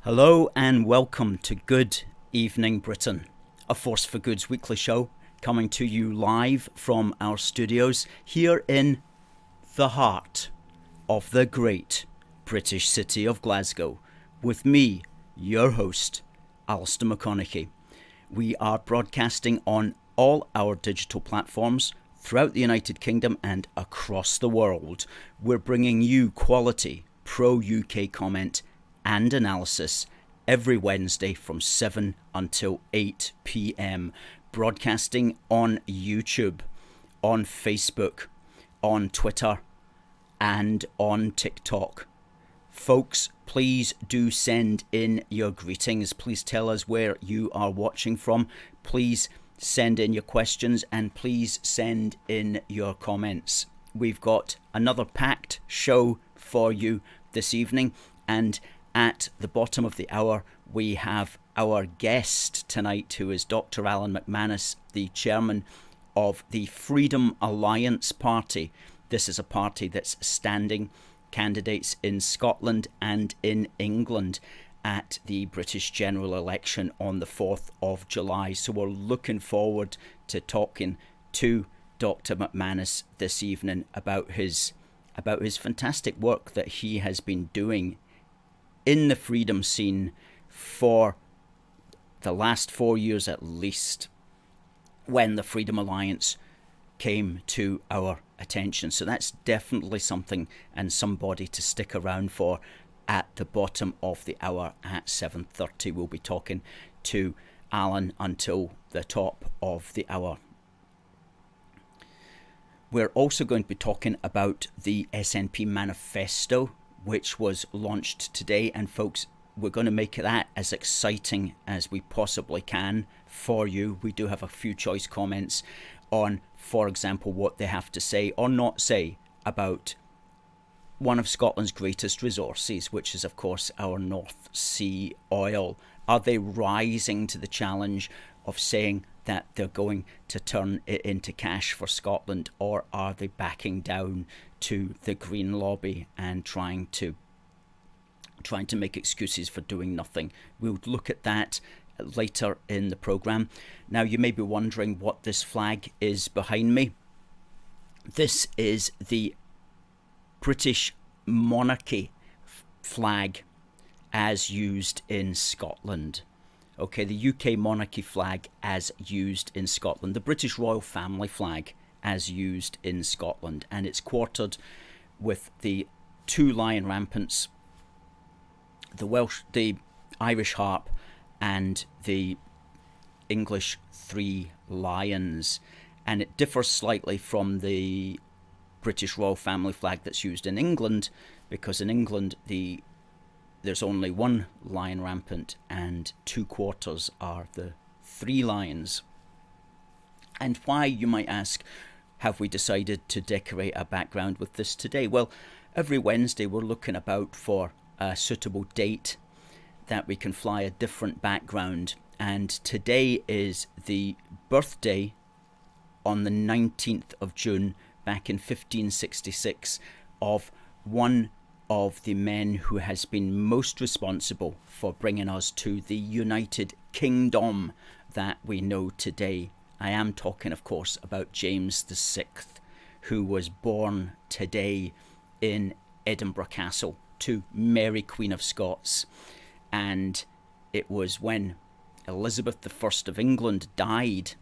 Hello and welcome to Good Evening Britain, a Force for Good's weekly show coming to you live from our studios here in the heart of the great British city of Glasgow, with me, your host, Alistair McConnachie. We are broadcasting on all our digital platforms throughout the United Kingdom and across the world. We're bringing you quality pro-UK comment and analysis every Wednesday from 7 until 8 p.m, broadcasting on YouTube, on Facebook, on Twitter, and on TikTok. Folks, please do send in your greetings. Please tell us where you are watching from. Please send in your questions and please send in your comments. We've got another packed show for you this evening, and at the bottom of the hour, we have our guest tonight, who is Dr. Alan McManus, the chairman of the Freedom Alliance Party. This is a party that's standing candidates in Scotland and in England at the British general election on the 4th of July. So we're looking forward to talking to Dr. McManus this evening about his fantastic work that he has been doing in the freedom scene for the last 4 years at least, when the Freedom Alliance came to our attention. So that's definitely something and somebody to stick around for. At the bottom of the hour at 7:30, we'll be talking to Alan until the top of the hour. We're also going to be talking about the SNP Manifesto, which was launched today, and folks, we're going to make that as exciting as we possibly can for you. We do have a few choice comments on, for example, what they have to say or not say about one of Scotland's greatest resources, which is, of course, our North Sea oil. Are they rising to the challenge of saying that they're going to turn it into cash for Scotland, or are they backing down to the Green lobby and trying to make excuses for doing nothing? We'll look at that later in the programme. Now, you may be wondering what this flag is behind me. This is the British monarchy flag as used in Scotland. Okay, the UK monarchy flag as used in Scotland. The British royal family flag as used in Scotland. And it's quartered with the two lion rampants, the Irish harp, and the English three lions. And it differs slightly from the British royal family flag that's used in England, because in England there's only one lion rampant and 2/4 are the three lions. And why, you might ask, have we decided to decorate our background with this today? Well, every Wednesday we're looking about for a suitable date that we can fly a different background, and today is the birthday on the 19th of June back in 1566 of one of the men who has been most responsible for bringing us to the United Kingdom that we know today. I am talking, of course, about James VI, who was born today in Edinburgh Castle to Mary, Queen of Scots. And it was when Elizabeth I of England died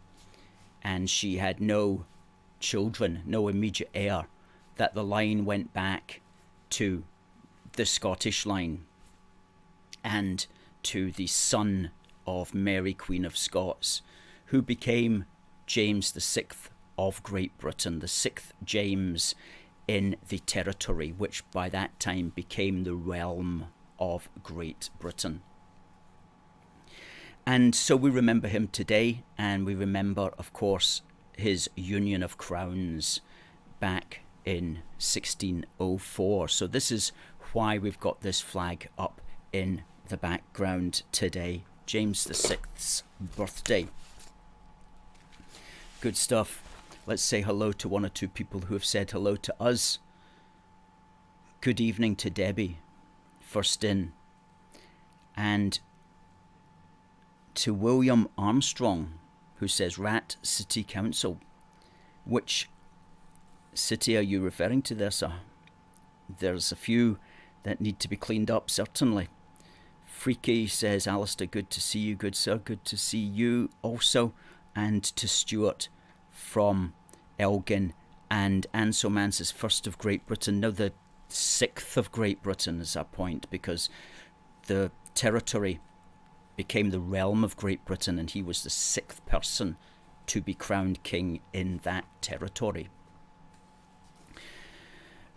and she had no children, no immediate heir, that the line went back to the Scottish line and to the son of Mary, Queen of Scots, who became James VI of Great Britain, the 6th James in the territory, which by that time became the realm of Great Britain. And so we remember him today, and we remember, of course, his Union of Crowns back in 1604. So this is why we've got this flag up in the background today, James VI's birthday. Good stuff. Let's say hello to one or two people who have said hello to us. Good evening to Debbie, first in. And to William Armstrong, who says, Rat City Council. Which city are you referring to there, sir? There's a few that need to be cleaned up, certainly. Freaky says, Alistair, good to see you, good sir, good to see you also. And to Stuart from Elgin. And Anselman says, first of Great Britain. Now the 6th of Great Britain is our point, because the territory became the realm of Great Britain, and he was the 6th person to be crowned king in that territory.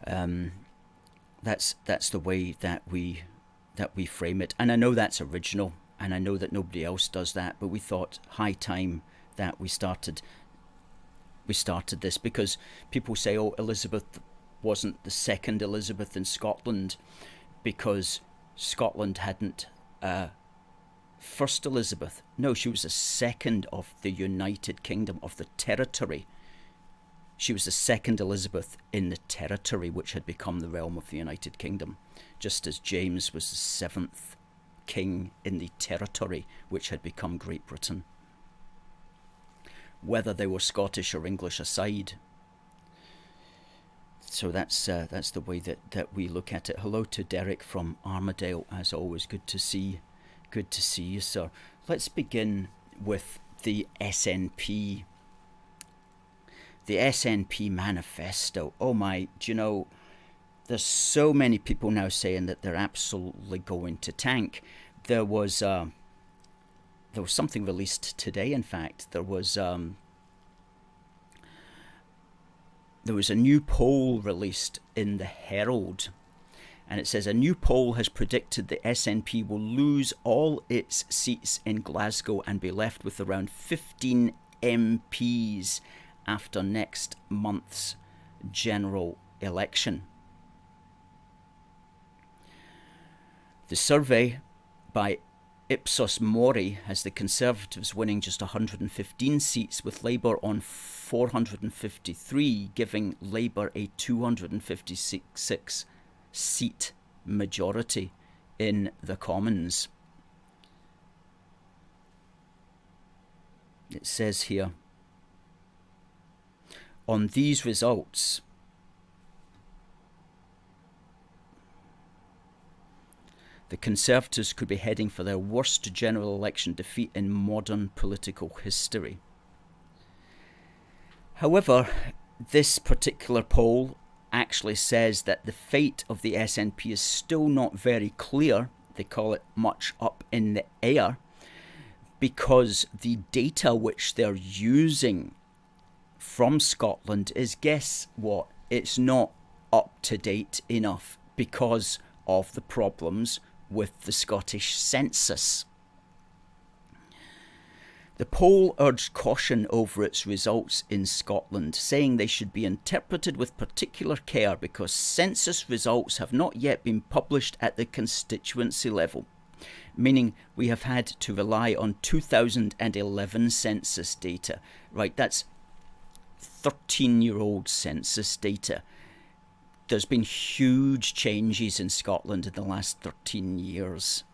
That's the way that we frame it, and I know that's original, and I know that nobody else does that, but we thought high time that we started this, because people say, oh, Elizabeth wasn't the second Elizabeth in Scotland because Scotland hadn't first Elizabeth. No, she was the second of the United Kingdom, of the territory. She was the second Elizabeth in the territory which had become the realm of the United Kingdom, just as James was the 7th king in the territory which had become Great Britain. Whether they were Scottish or English aside. So that's the way that we look at it. Hello to Derek from Armadale, as always. Good to see you, sir. Let's begin with the SNP. The SNP Manifesto. Oh my, do you know, there's so many people now saying that they're absolutely going to tank. There was something released today, in fact. There was a new poll released in the Herald. And it says, a new poll has predicted the SNP will lose all its seats in Glasgow and be left with around 15 MPs after next month's general election. The survey by Ipsos Mori has the Conservatives winning just 115 seats, with Labour on 453, giving Labour a 256 seat majority in the Commons. It says here, on these results, the Conservatives could be heading for their worst general election defeat in modern political history. However, this particular poll actually says that the fate of the SNP is still not very clear. They call it much up in the air, because the data which they're using from Scotland is, guess what, it's not up to date enough because of the problems with the Scottish census. The poll urged caution over its results in Scotland, saying they should be interpreted with particular care because census results have not yet been published at the constituency level, meaning we have had to rely on 2011 census data. Right, that's 13-year-old census data. There's been huge changes in Scotland in the last 13 years.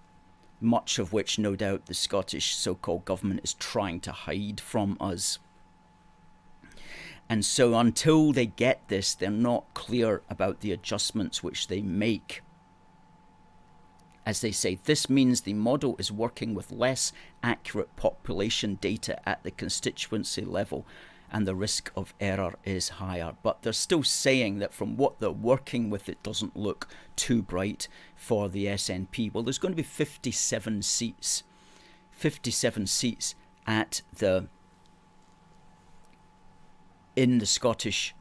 Much of which, no doubt, the Scottish so-called government is trying to hide from us. And so until they get this, they're not clear about the adjustments which they make. As they say, this means the model is working with less accurate population data at the constituency level, and the risk of error is higher. But they're still saying that from what they're working with, it doesn't look too bright for the SNP. Well, there's going to be 57 seats. 57 seats at in the Scottish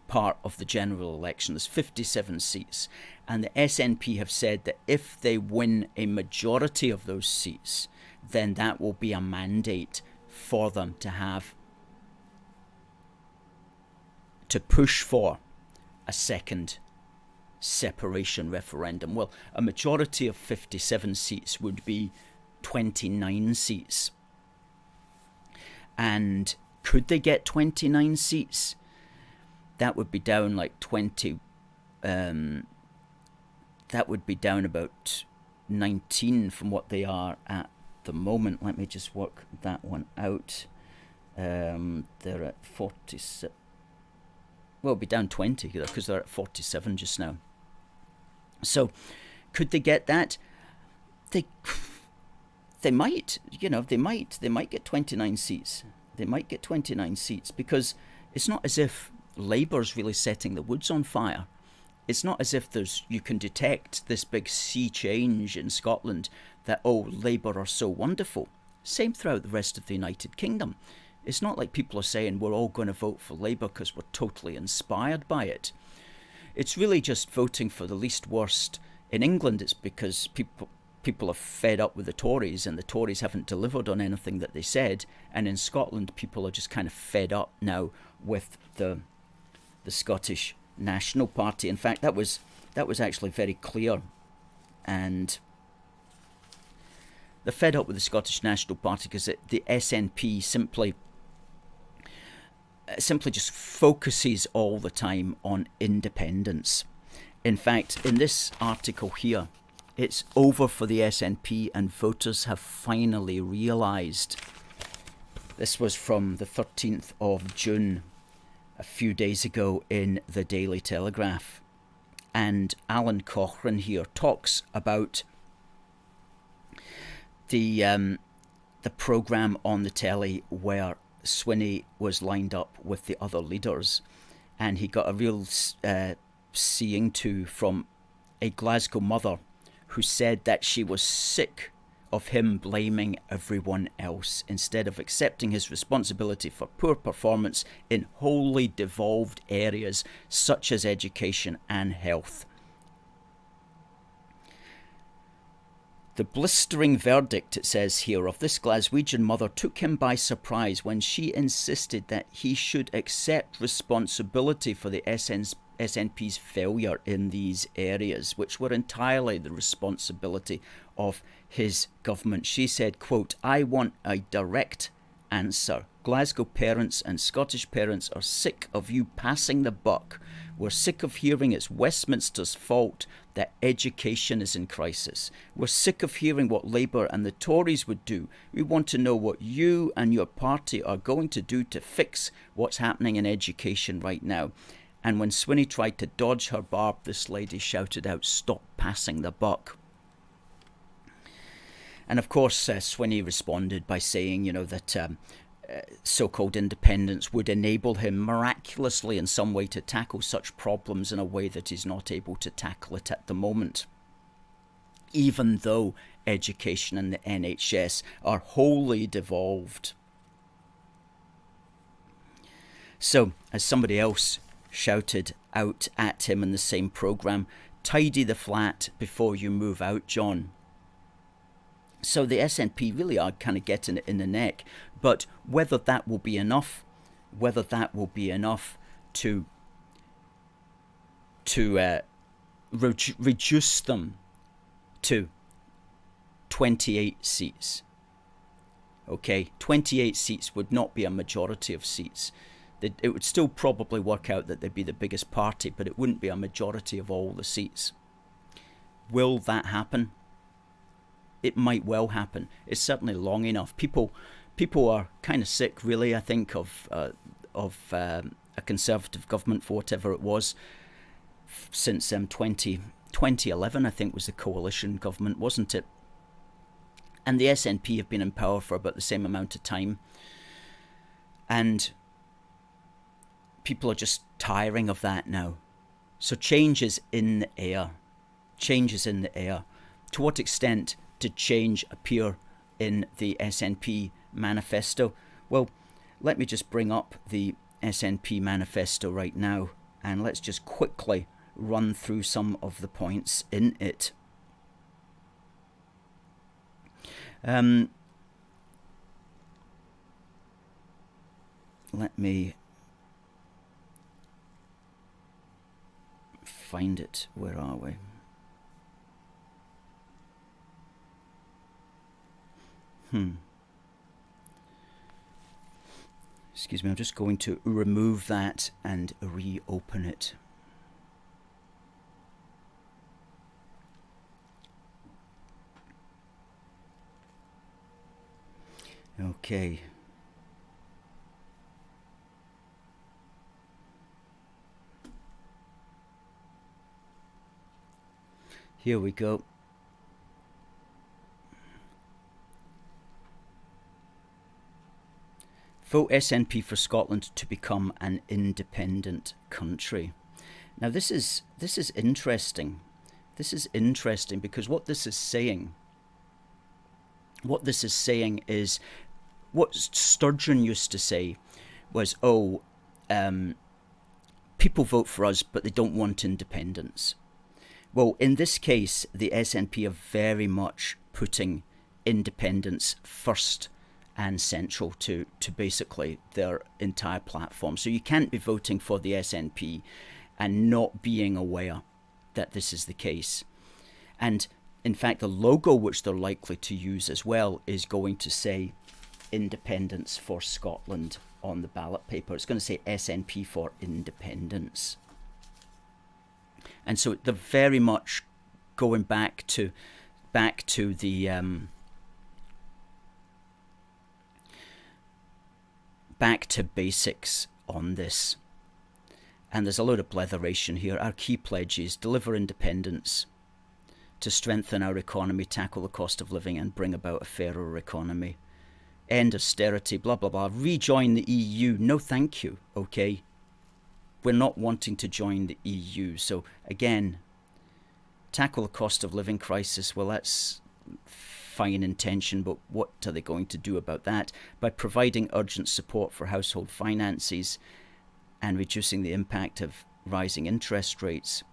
part of the general election. There's 57 seats. And the SNP have said that if they win a majority of those seats, then that will be a mandate for them to push for a second separation referendum. Well, a majority of 57 seats would be 29 seats. And could they get 29 seats? That would be down like 20. That would be down about 19 from what they are at the moment. Let me just work that one out. They're at 47. Well, it'll be down 20 because they're at 47 just now. So, could they get that? They might. They might get 29 seats. They might get 29 seats because it's not as if Labour's really setting the woods on fire. It's not as if you can detect this big sea change in Scotland that, oh, Labour are so wonderful. Same throughout the rest of the United Kingdom. It's not like people are saying we're all going to vote for Labour because we're totally inspired by it. It's really just voting for the least worst. In England, it's because people are fed up with the Tories and the Tories haven't delivered on anything that they said. And in Scotland, people are just kind of fed up now with the Scottish National Party. In fact, that was actually very clear. And they're fed up with the Scottish National Party because the SNP simply just focuses all the time on independence. In fact, in this article here, it's over for the SNP and voters have finally realised. This was from the 13th of June, a few days ago in the Daily Telegraph. And Alan Cochrane here talks about the programme on the telly where Swinney was lined up with the other leaders, and he got a real seeing to from a Glasgow mother who said that she was sick of him blaming everyone else instead of accepting his responsibility for poor performance in wholly devolved areas such as education and health. The blistering verdict, it says here, of this Glaswegian mother took him by surprise when she insisted that he should accept responsibility for the SNP's failure in these areas, which were entirely the responsibility of his government. She said, quote, "I want a direct answer. Glasgow parents and Scottish parents are sick of you passing the buck. We're sick of hearing it's Westminster's fault that education is in crisis. We're sick of hearing what Labour and the Tories would do. We want to know what you and your party are going to do to fix what's happening in education right now." And when Swinney tried to dodge her barb, this lady shouted out, "Stop passing the buck." And of course, Swinney responded by saying, that so-called independence would enable him miraculously in some way to tackle such problems in a way that he's not able to tackle it at the moment, even though education and the NHS are wholly devolved. So, as somebody else shouted out at him in the same programme, "Tidy the flat before you move out, John." So the SNP really are kind of getting it in the neck. But whether that will be enough to reduce them to 28 seats. Okay, 28 seats would not be a majority of seats. It would still probably work out that they'd be the biggest party, but it wouldn't be a majority of all the seats. Will that happen? It might well happen. It's certainly long enough. People are kind of sick, really, I think, of a Conservative government for whatever it was since 2011, I think, was the coalition government, wasn't it? And the SNP have been in power for about the same amount of time. And people are just tiring of that now. So change is in the air. Change is in the air. To what extent did change appear in the SNP Manifesto? Well, let me just bring up the SNP Manifesto right now, and let's just quickly run through some of the points in it. Let me find it. Where are we? Excuse me, I'm just going to remove that and reopen it. Okay. Here we go. Vote SNP for Scotland to become an independent country. Now this is interesting. This is interesting because what this is saying is what Sturgeon used to say was, people vote for us but they don't want independence. Well, in this case, the SNP are very much putting independence first and central to basically their entire platform. So you can't be voting for the SNP and not being aware that this is the case. And in fact, the logo which they're likely to use as well is going to say Independence for Scotland on the ballot paper. It's going to say SNP for Independence. And so they're very much going back to the back to basics on this. And there's a load of bletheration here. Our key pledges: deliver independence, to strengthen our economy, tackle the cost of living and bring about a fairer economy, end austerity, blah blah blah, rejoin the EU. No thank you. Okay, we're not wanting to join the EU. So again, tackle the cost of living crisis. Well, that's fine intention, but what are they going to do about that? By providing urgent support for household finances and reducing the impact of rising interest rates.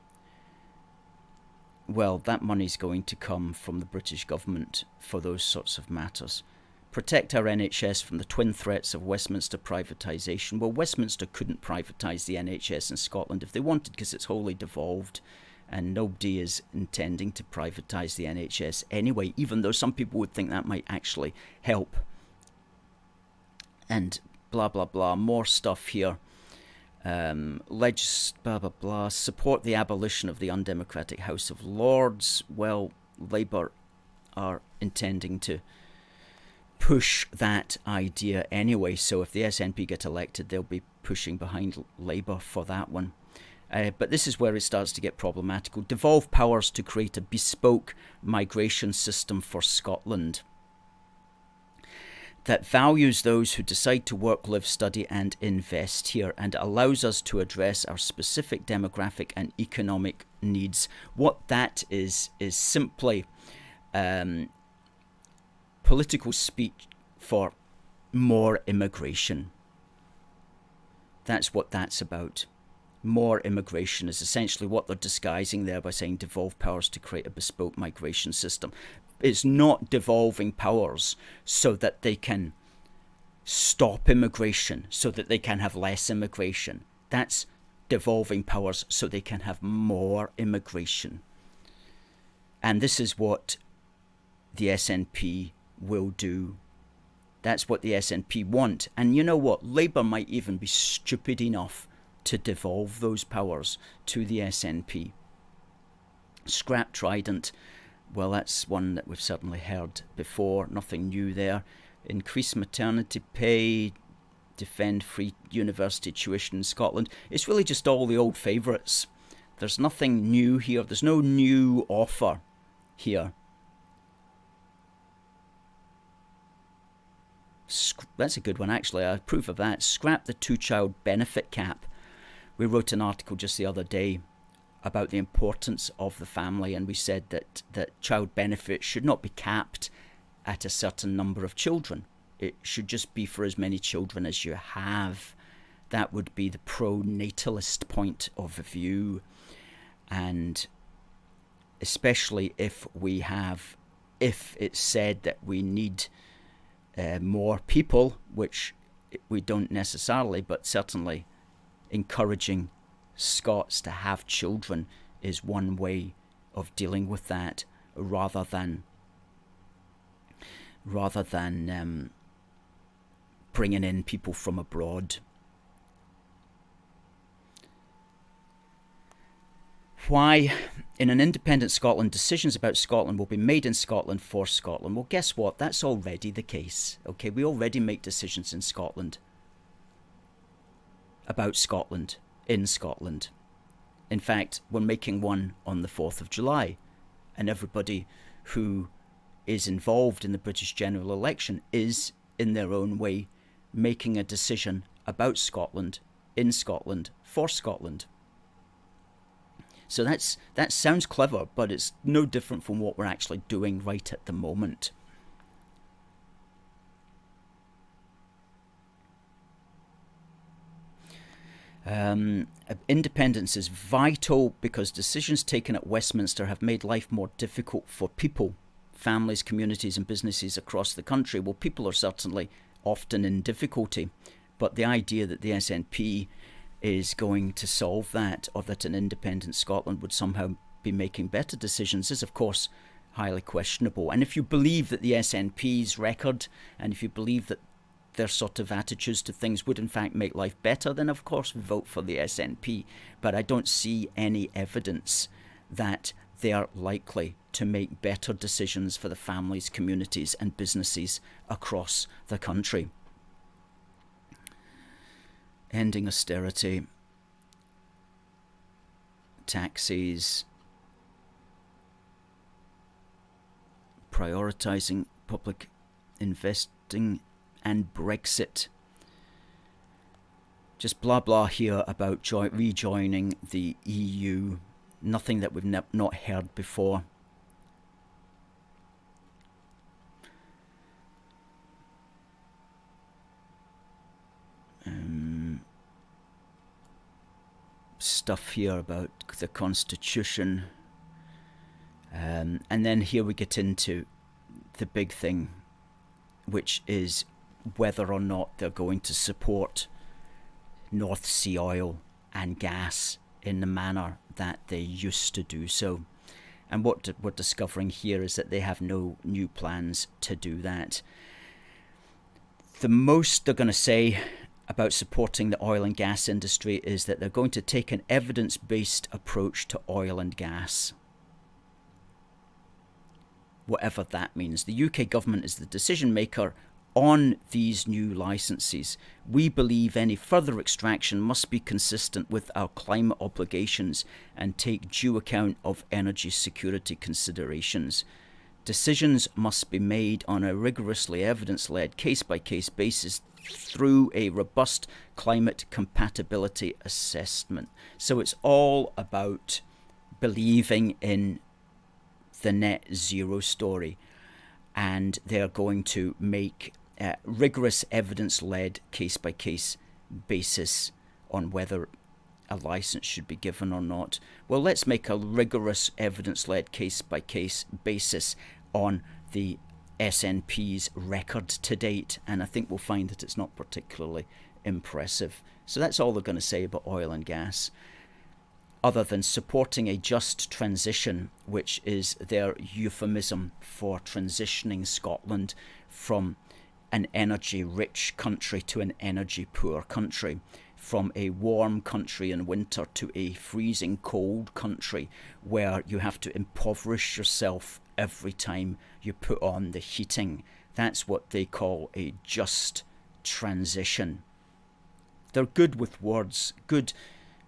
Well, that money's going to come from the British government for those sorts of matters. Protect our NHS from the twin threats of Westminster privatisation. Well, Westminster couldn't privatise the NHS in Scotland if they wanted, because it's wholly devolved and nobody is intending to privatise the NHS anyway, even though some people would think that might actually help. And blah blah blah, more stuff here. Blah blah blah, support the abolition of the undemocratic House of Lords. Well, Labour are intending to push that idea anyway, so if the SNP get elected, they'll be pushing behind Labour for that one. But this is where it starts to get problematical. Devolve powers to create a bespoke migration system for Scotland that values those who decide to work, live, study and invest here, and allows us to address our specific demographic and economic needs. What that is simply political speech for more immigration. That's what that's about. More immigration is essentially what they're disguising there by saying devolve powers to create a bespoke migration system. It's not devolving powers so that they can stop immigration, so that they can have less immigration. That's devolving powers so they can have more immigration. And this is what the SNP will do. That's what the SNP want. And you know what? Labour might even be stupid enough to devolve those powers to the SNP. Scrap Trident. Well, that's one that we've certainly heard before. Nothing new there. Increase maternity pay. Defend free university tuition in Scotland. It's really just all the old favourites. There's nothing new here. There's no new offer here. That's a good one, actually. I approve of that. Scrap the two-child benefit cap. We wrote an article just the other day about the importance of the family, and we said that child benefit should not be capped at a certain number of children. It should just be for as many children as you have. That would be the pro-natalist point of view. And especially if it's said that we need more people, which we don't necessarily, but certainly encouraging Scots to have children is one way of dealing with that, rather than bringing in people from abroad. Why in an independent Scotland, decisions about Scotland will be made in Scotland for Scotland. Well, guess what? That's already the case. Okay, we already make decisions in Scotland about Scotland, in Scotland. In fact, we're making one on the 4th of July, and everybody who is involved in the British general election is, in their own way, making a decision about Scotland, in Scotland, for Scotland. So that sounds clever, but it's no different from what we're actually doing right at the moment. Independence is vital because decisions taken at Westminster have made life more difficult for people, families, communities and businesses across the country. Well, people are certainly often in difficulty, but the idea that the SNP is going to solve that, or that an independent Scotland would somehow be making better decisions, is of course highly questionable. And if you believe that the SNP's record, and if you believe that their sort of attitudes to things would in fact make life better, then of course vote for the SNP. But I don't see any evidence that they are likely to make better decisions for the families, communities and businesses across the country. Ending austerity, taxes, prioritising public investing and Brexit. Just blah blah here about rejoining the EU. Nothing that we've not heard before. Stuff here about the Constitution. And then here we get into the big thing, which is whether or not they're going to support North Sea oil and gas in the manner that they used to do so. And what we're discovering here is that they have no new plans to do that. The most they're going to say about supporting the oil and gas industry is that they're going to take an evidence-based approach to oil and gas. Whatever that means. The UK government is the decision maker on these new licences. We believe any further extraction must be consistent with our climate obligations and take due account of energy security considerations. Decisions must be made on a rigorously evidence-led case-by-case basis through a robust climate compatibility assessment. So it's all about believing in the net zero story, and they're going to make rigorous evidence-led case-by-case basis on whether a license should be given or not. Well, let's make a rigorous evidence-led case-by-case basis on the SNP's record to date, and I think we'll find that it's not particularly impressive. So that's all they're going to say about oil and gas, other than supporting a just transition, which is their euphemism for transitioning Scotland from an energy-rich country to an energy-poor country, from a warm country in winter to a freezing cold country where you have to impoverish yourself every time you put on the heating. That's what they call a just transition. They're good with words, good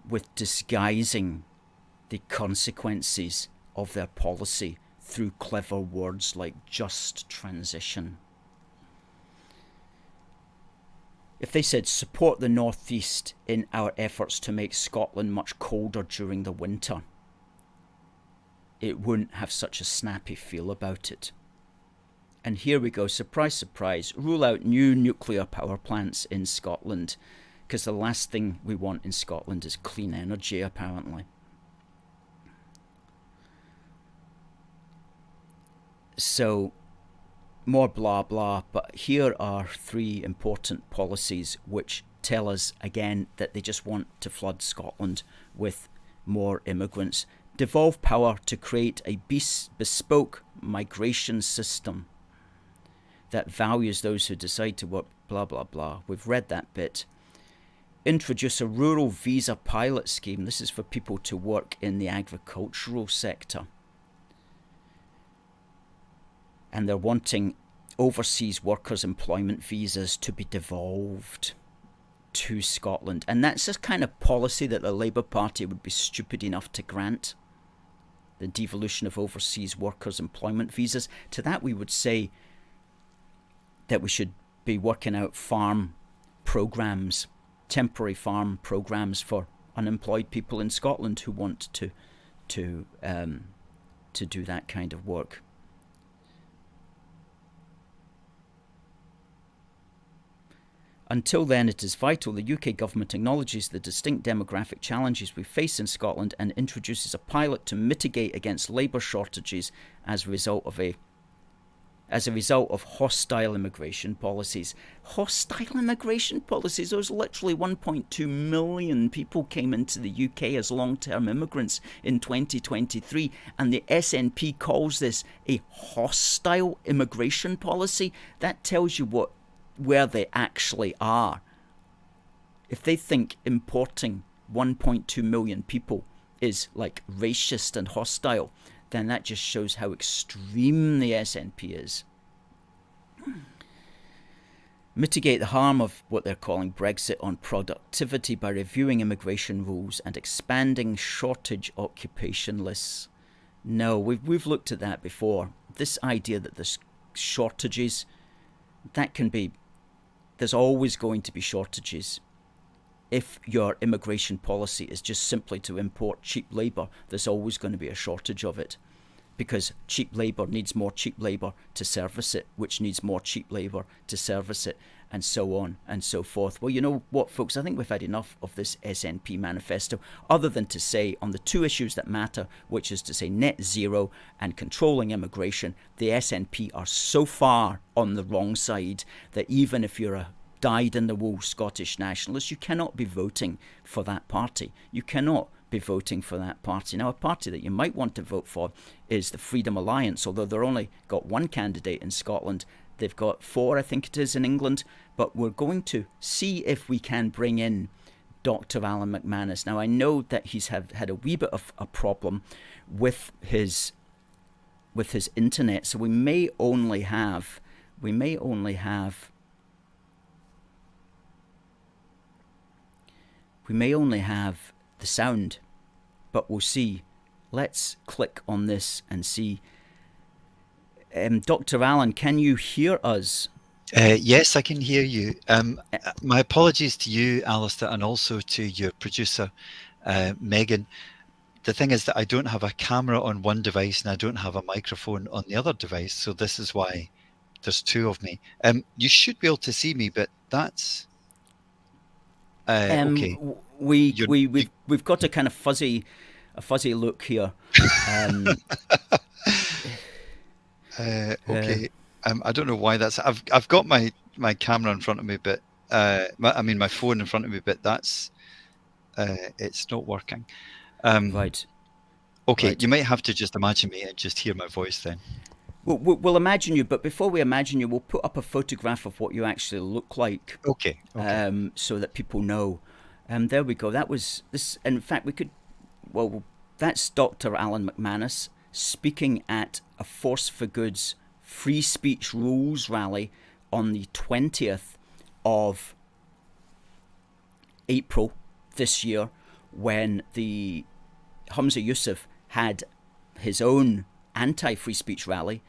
with disguising the consequences of their policy through clever words like just transition. If they said support the North East in our efforts to make Scotland much colder during the winter, it wouldn't have such a snappy feel about it. And here we go, surprise, surprise, rule out new nuclear power plants in Scotland, because the last thing we want in Scotland is clean energy, apparently. So, more blah blah, but here are three important policies which tell us again that they just want to flood Scotland with more immigrants. Devolve power to create a bespoke migration system that values those who decide to work, blah blah blah. We've read that bit. introduce a rural visa pilot scheme. This is for people to work in the agricultural sector. And they're wanting overseas workers' employment visas to be devolved to Scotland. And that's a kind of policy that the Labour Party would be stupid enough to grant. The devolution of overseas workers' employment visas. To that we would say that we should be working out farm programmes, temporary farm programmes for unemployed people in Scotland who want to do that kind of work. Until then, it is vital the UK government acknowledges the distinct demographic challenges we face in Scotland and introduces a pilot to mitigate against labour shortages as a result of hostile immigration policies. Hostile immigration policies? There's literally 1.2 million people came into the UK as long-term immigrants in 2023, and the SNP calls this a hostile immigration policy. That tells you where they actually are. If they think importing 1.2 million people is like racist and hostile, then that just shows how extreme the SNP is. Mitigate the harm of what they're calling Brexit on productivity by reviewing immigration rules and expanding shortage occupation lists. No, we've looked at that before. This idea that there's shortages, there's always going to be shortages. If your immigration policy is just simply to import cheap labour, there's always going to be a shortage of it. Because cheap labour needs more cheap labour to service it, which needs more cheap labour to service it, and so on and so forth. Well, you know what, folks, I think we've had enough of this SNP manifesto, other than to say on the two issues that matter, which is to say net zero and controlling immigration, the SNP are so far on the wrong side that even if you're a dyed-in-the-wool Scottish nationalist, you cannot be voting for that party. You cannot be voting for that party. Now, a party that you might want to vote for is the Freedom Alliance, although they've only got one candidate in Scotland. They've got 4, I think it is, in England. But we're going to see if we can bring in Dr. Alan McManus. Now, I know that he's had a wee bit of a problem with his internet, so we may only have the sound, but we'll see. Let's click on this and see. Dr. Allen, can you hear us? Yes, I can hear you. My apologies to you, Alistair, and also to your producer, Megan. The thing is that I don't have a camera on one device and I don't have a microphone on the other device, so this is why there's two of me. You should be able to see me, but that's okay. We've got a kind of fuzzy look here. Okay. I don't know why that's. I've got my camera in front of me, but my phone in front of me, but that's it's not working. Right. Okay. Right. You might have to just imagine me and just hear my voice then. We'll imagine you, but before we imagine you, we'll put up a photograph of what you actually look like. Okay. So that people know. There we go. That was this. In fact, we could. Well, that's Dr. Alan McManus speaking at a Force for Good's free speech rules rally on the 20th of April this year, when the Humza Yousaf had his own anti-free speech rally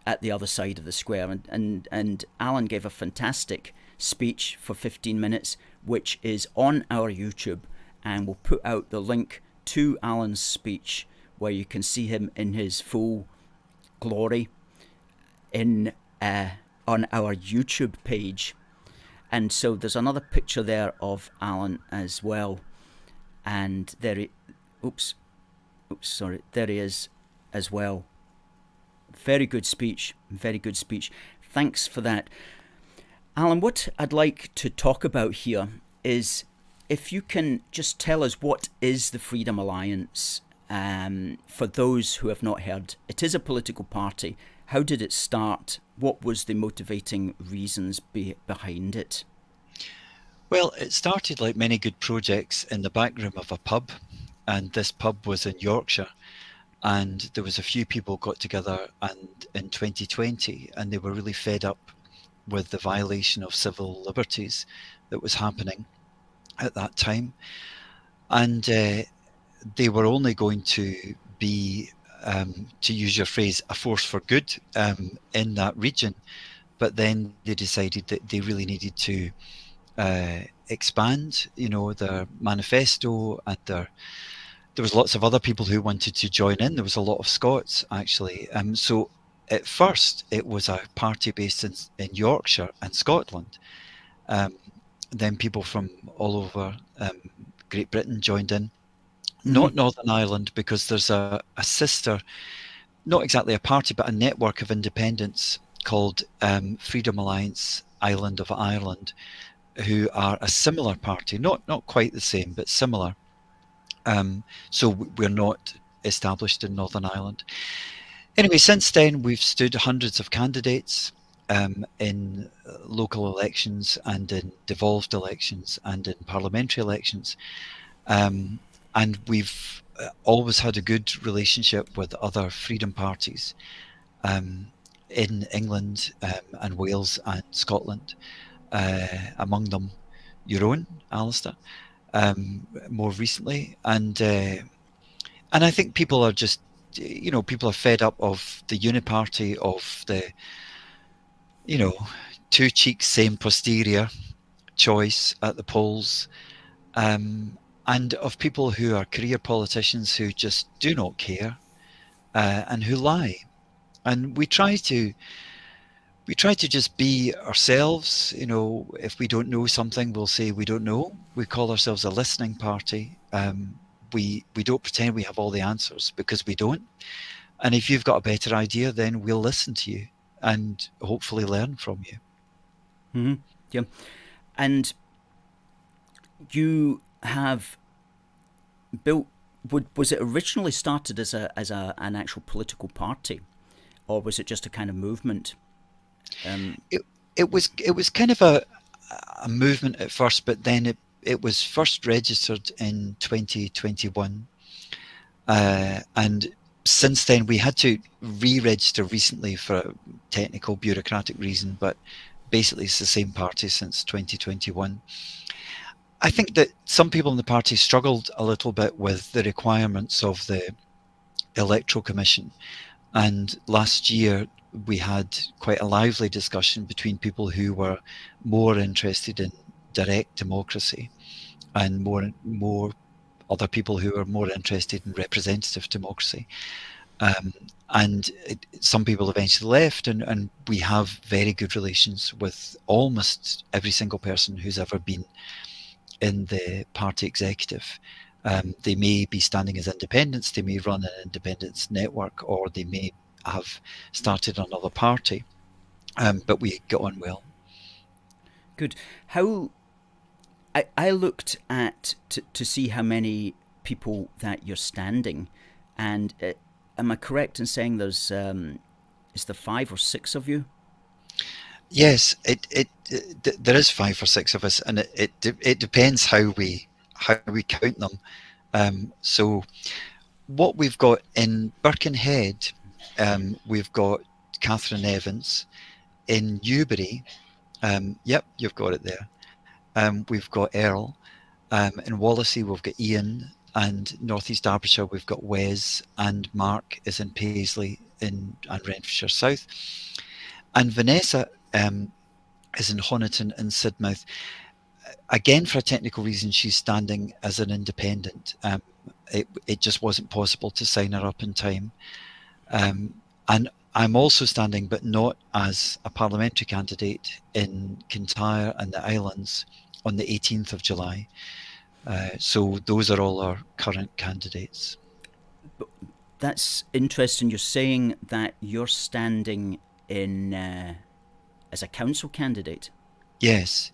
at the other side of the square, and Alan gave a fantastic speech for 15 minutes, which is on our YouTube, and we'll put out the link to Alan's speech where you can see him in his full glory on our YouTube page. And so there's another picture there of Alan as well, and there he is as well. Very good speech. Thanks for that. Alan, what I'd like to talk about here is if you can just tell us what is the Freedom Alliance, for those who have not heard. It is a political party. How did it start? What was the motivating reasons behind it? Well, it started like many good projects in the back room of a pub, and this pub was in Yorkshire, and there was a few people got together and in 2020, and they were really fed up with the violation of civil liberties that was happening at that time, and they were only going to be, to use your phrase, a force for good in that region. But then they decided that they really needed to expand, their manifesto, and there was lots of other people who wanted to join in. There was a lot of Scots, actually. So at first, it was a party based in Yorkshire and Scotland. Then people from all over Great Britain joined in. Not Northern Ireland, because there's a sister, not exactly a party, but a network of independents called Freedom Alliance Island of Ireland, who are a similar party, not quite the same, but similar. So we're not established in Northern Ireland. Anyway, since then we've stood hundreds of candidates in local elections and in devolved elections and in parliamentary elections. And we've always had a good relationship with other freedom parties in England and Wales and Scotland, among them your own, Alistair, more recently. And I think people are just, people are fed up of the uniparty, of the, two cheeks, same posterior choice at the polls, and of people who are career politicians who just do not care and who lie. And we try to just be ourselves. If we don't know something, we'll say we don't know. We call ourselves a listening party. We don't pretend we have all the answers, because we don't. And if you've got a better idea, then we'll listen to you and hopefully learn from you. Mm-hmm. Yeah. And you have built, was it originally started as an actual political party, or was it just a kind of movement? It was kind of a movement at first, but then it was first registered in 2021, and since then we had to re-register recently for a technical bureaucratic reason, but basically it's the same party since 2021. I think that some people in the party struggled a little bit with the requirements of the Electoral Commission, and last year we had quite a lively discussion between people who were more interested in direct democracy and more other people who are more interested in representative democracy. And some people eventually left, and we have very good relations with almost every single person who's ever been in the party executive. They may be standing as independents, they may run an independence network, or they may have started another party, but we get on well. Good. How I looked at to see how many people that you're standing, and am I correct in saying there's is there 5 or 6 of you? Yes, there is 5 or 6 of us, and it depends how we count them. So what we've got in Birkenhead, we've got Catherine Evans. In Newbury, yep, you've got it there. We've got Earl. In Wallasey, we've got Ian, and North East Derbyshire, we've got Wes, and Mark is in Paisley and Renfrewshire South. And Vanessa is in Honiton and Sidmouth. Again, for a technical reason, she's standing as an independent. It just wasn't possible to sign her up in time. And I'm also standing, but not as a parliamentary candidate, in Kintyre and the Islands on the 18th of July. So those are all our current candidates. That's interesting. You're saying that you're standing in as a council candidate. Yes.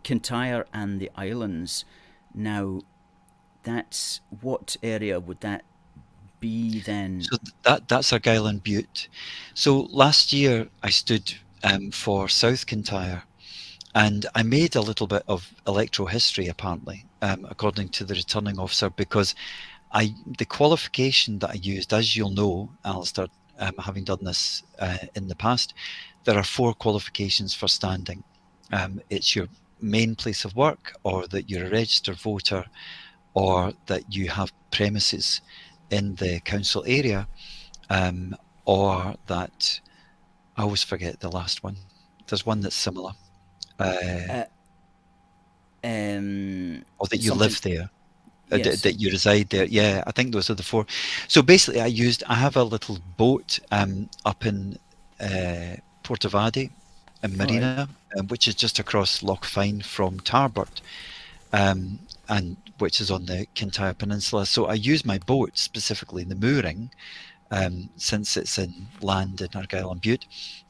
Kintyre and the Islands. Now, that's, what area would that be then? So that's Argyll and Bute. So last year I stood for South Kintyre, And I made a little bit of electoral history, apparently, according to the returning officer, because the qualification that I used, as you'll know, Alistair, having done this in the past, there are 4 qualifications for standing. It's your main place of work, or that you're a registered voter, or that you have premises in the council area, or that, I always forget the last one. There's one that's similar. Uh, Or that you something. live there. Yes. That you reside there. Yeah, I think those are the 4. So basically, I have a little boat up in Portavadie in All right. Marina, which is just across Loch Fyne from Tarbert, and which is on the Kintyre Peninsula. So I use my boat, specifically the mooring, since it's in land in Argyll and Bute,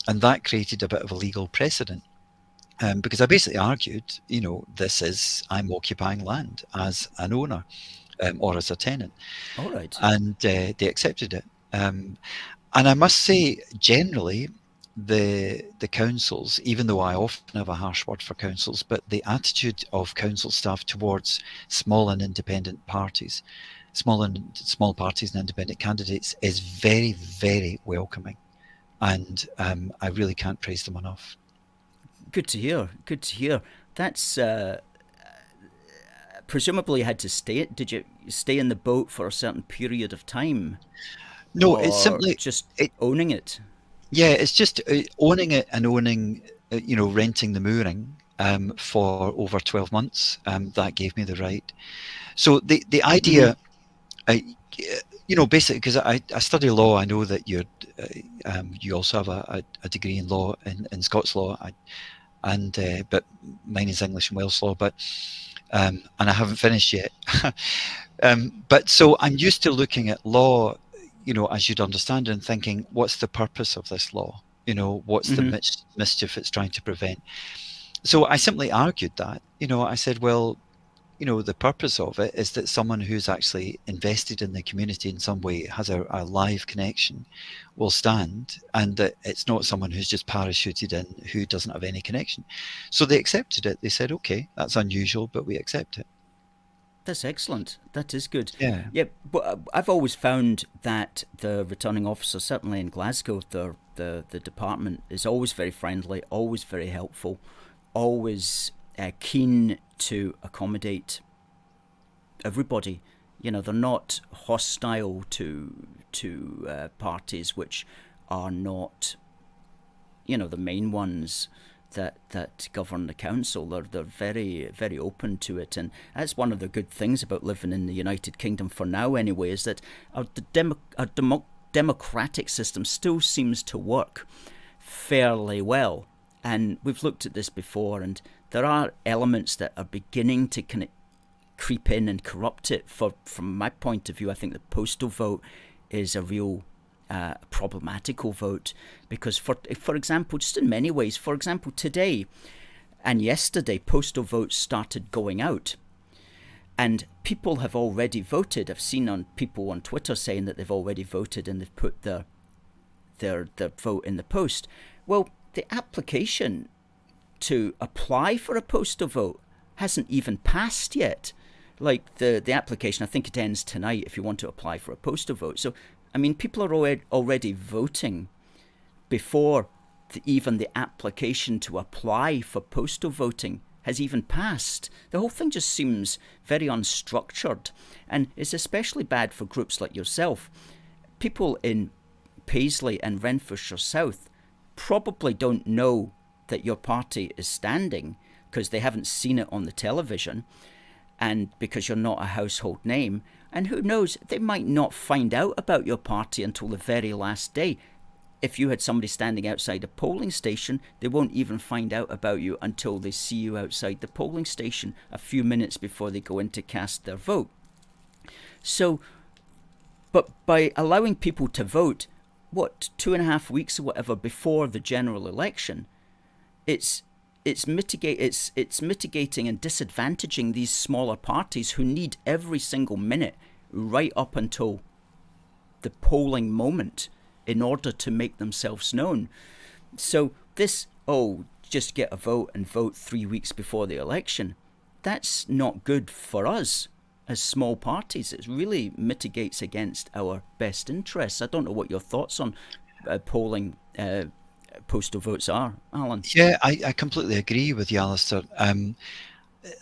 and that created a bit of a legal precedent. Because I basically argued, I'm occupying land as an owner, or as a tenant, All right. and they accepted it. And I must say, generally, the councils, even though I often have a harsh word for councils, but the attitude of council staff towards small and independent parties, small parties and independent candidates, is very, very welcoming, and I really can't praise them enough. Good to hear. Good to hear. That's presumably you had to stay. Did you stay in the boat for a certain period of time, No, it's or simply just it. owning it? Yeah, it's just owning it and owning, renting the mooring for over 12 months. That gave me the right. So the Mm-hmm. idea, I, basically, because I study law, I know that you also have a degree in law in Scots law, but mine is English and Welsh law, but and I haven't finished yet. But so I'm used to looking at law, as you'd understand, and thinking, what's the purpose of this law? What's the Mm-hmm. mischief it's trying to prevent? So I simply argued that. I said, well, the purpose of it is that someone who's actually invested in the community in some way, has a live connection, will stand, and that it's not someone who's just parachuted in who doesn't have any connection. So they accepted it. They said, okay, that's unusual, but we accept it. That's excellent. That is good. Yeah. Yeah, but I've always found that the returning officer, certainly in Glasgow, the department is always very friendly, always very helpful, always keen to accommodate everybody. They're not hostile to parties which are not, the main ones that govern the council. They're very, very open to it, and that's one of the good things about living in the United Kingdom for now. Anyway, is that our democratic system still seems to work fairly well, and we've looked at this before, and there are elements that are beginning to kind of creep in and corrupt it. From my point of view, I think the postal vote is a real problematical vote, because for example, just in many ways, for example, today and yesterday, postal votes started going out, and people have already voted. I've seen on people on Twitter saying that they've already voted and they've put their vote in the post. Well, the application to apply for a postal vote hasn't even passed yet. Like the application, I think it ends tonight if you want to apply for a postal vote. So, I mean, people are already voting before even the application to apply for postal voting has even passed. The whole thing just seems very unstructured, and it's especially bad for groups like yourself. People in Paisley and Renfrewshire South probably don't know that your party is standing because they haven't seen it on the television, and because you're not a household name. And who knows, they might not find out about your party until the very last day. If you had somebody standing outside a polling station, they won't even find out about you until they see you outside the polling station a few minutes before they go in to cast their vote. So, but by allowing people to vote, 2.5 weeks or whatever before the general election, it's mitigating and disadvantaging these smaller parties who need every single minute right up until the polling moment in order to make themselves known. So this, just get a vote and vote 3 weeks before the election, that's not good for us as small parties. It really mitigates against our best interests. I don't know what your thoughts on polling postal votes are, Alan. Yeah, I completely agree with you, Alistair.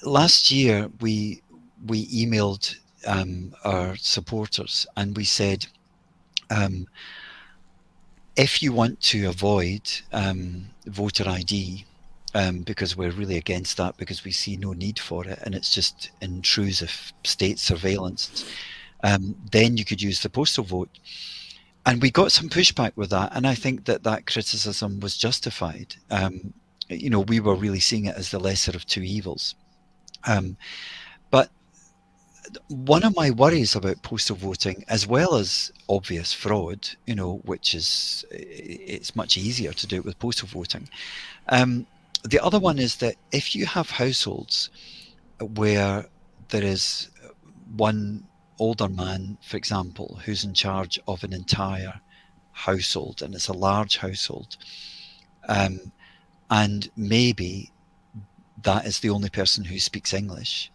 Last year, we emailed our supporters and we said, if you want to avoid voter ID, because we're really against that, because we see no need for it and it's just intrusive state surveillance, then you could use the postal vote. And we got some pushback with that, and I think that criticism was justified. We were really seeing it as the lesser of two evils. But one of my worries about postal voting, as well as obvious fraud, which is, it's much easier to do it with postal voting. The other one is that if you have households where there is one older man, for example, who's in charge of an entire household, and it's a large household, and maybe that is the only person who speaks English,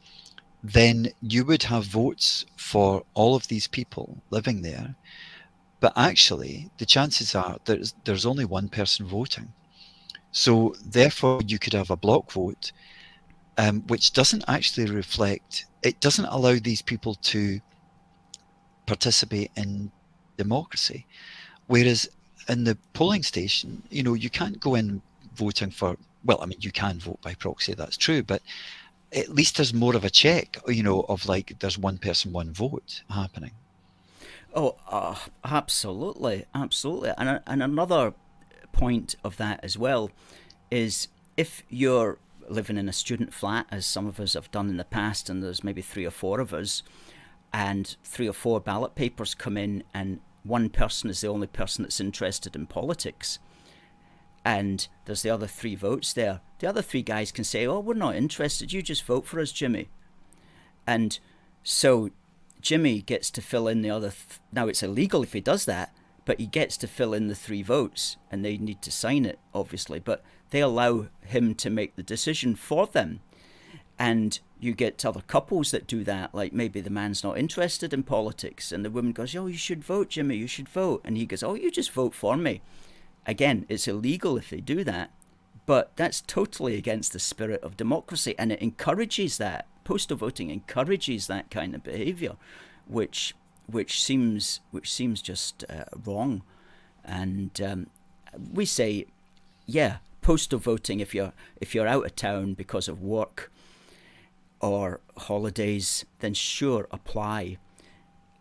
then you would have votes for all of these people living there, but actually the chances are there's only one person voting. So therefore you could have a block vote, which doesn't actually reflect, it doesn't allow these people to participate in democracy. Whereas in the polling station, you can't go in voting for, well, I mean, you can vote by proxy, that's true, but at least there's more of a check, of like, there's one person, one vote happening. Oh, absolutely, absolutely. And another point of that as well is, if you're living in a student flat, as some of us have done in the past, and there's maybe 3 or 4 of us, and 3 or 4 ballot papers come in, and one person is the only person that's interested in politics, and there's the other 3 votes there, the other 3 guys can say, oh, we're not interested, you just vote for us, Jimmy. And so Jimmy gets to fill in the other now it's illegal if he does that, but he gets to fill in the 3 votes, and they need to sign it, obviously, but they allow him to make the decision for them. And you get other couples that do that, like maybe the man's not interested in politics, and the woman goes, oh, you should vote, Jimmy, you should vote. And he goes, oh, you just vote for me. Again, it's illegal if they do that, but that's totally against the spirit of democracy, and it encourages that. Postal voting encourages that kind of behaviour, which seems just wrong. And we say, yeah, postal voting if you're out of town because of work or holidays, then sure, apply.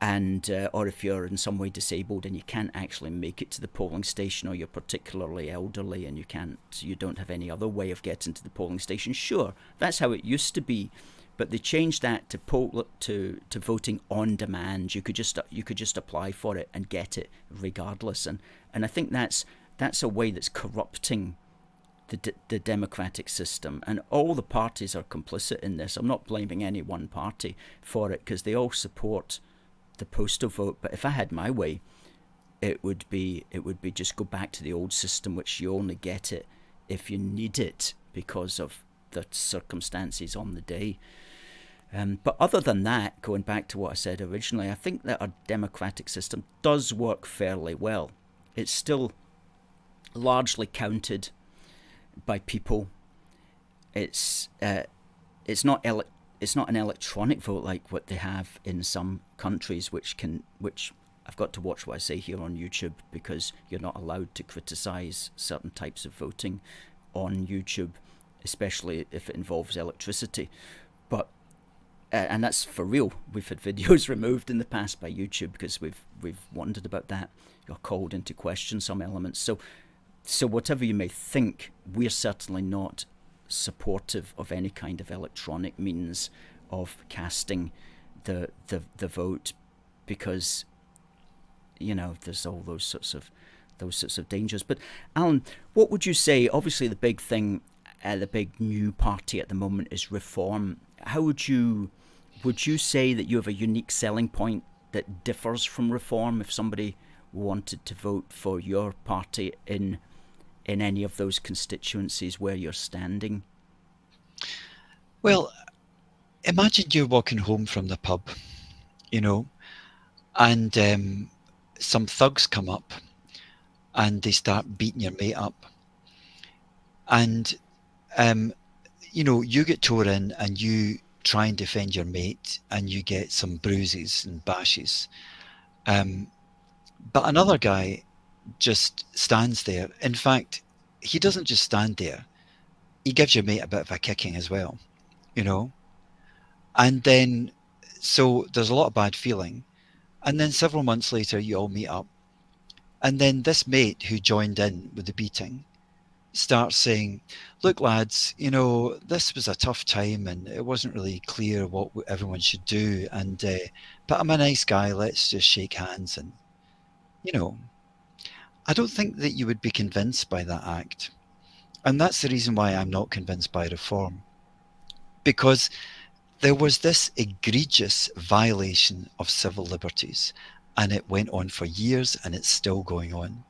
And or if you're in some way disabled and you can't actually make it to the polling station, or you're particularly elderly and you don't have any other way of getting to the polling station, sure, that's how it used to be. But they changed that to voting on demand. You could just apply for it and get it regardless. And I think that's a way that's corrupting the democratic system. And all the parties are complicit in this. I'm not blaming any one party for it, because they all support the postal vote. But if I had my way, it would be just go back to the old system, which you only get it if you need it because of the circumstances on the day. But other than that, going back to what I said originally, I think that our democratic system does work fairly well. It's still largely counted by people. It's not an electronic vote like what they have in some countries, which I've got to watch what I say here on YouTube, because you're not allowed to criticize certain types of voting on YouTube, especially if it involves electricity. But and that's for real. We've had videos removed in the past by YouTube because we've wondered about that, or called into question some elements. So whatever you may think, we're certainly not supportive of any kind of electronic means of casting the vote, because there's all those sorts of dangers. But Alan, what would you say? Obviously, the big thing, the big new party at the moment is Reform. How would you say that you have a unique selling point that differs from Reform? If somebody wanted to vote for your party in in any of those constituencies where you're standing? Well, imagine you're walking home from the pub, and some thugs come up and they start beating your mate up. And, you get tore in and you try and defend your mate and you get some bruises and bashes. But another guy just stands there. In fact, he doesn't just stand there. He gives your mate a bit of a kicking as well, And then, so there's a lot of bad feeling. And then several months later, you all meet up. And then this mate who joined in with the beating starts saying, look, lads, this was a tough time and it wasn't really clear what everyone should do. But I'm a nice guy. Let's just shake hands. And, I don't think that you would be convinced by that act. And that's the reason why I'm not convinced by reform. Because there was this egregious violation of civil liberties, and it went on for years, and it's still going on.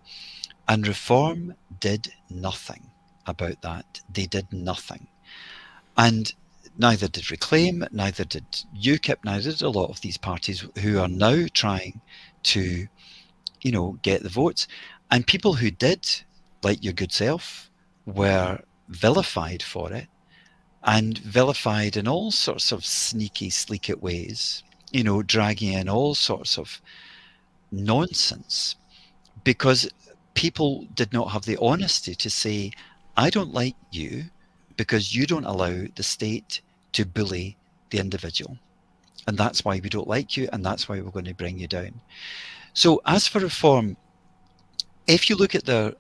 And reform did nothing about that. They did nothing. And neither did Reclaim, neither did UKIP, neither did a lot of these parties who are now trying to, get the votes. And people who did, like your good self, were vilified for it, and vilified in all sorts of sneaky, sleek ways, dragging in all sorts of nonsense, because people did not have the honesty to say, I don't like you because you don't allow the state to bully the individual. And that's why we don't like you, and that's why we're going to bring you down. So as for reform, if you look at their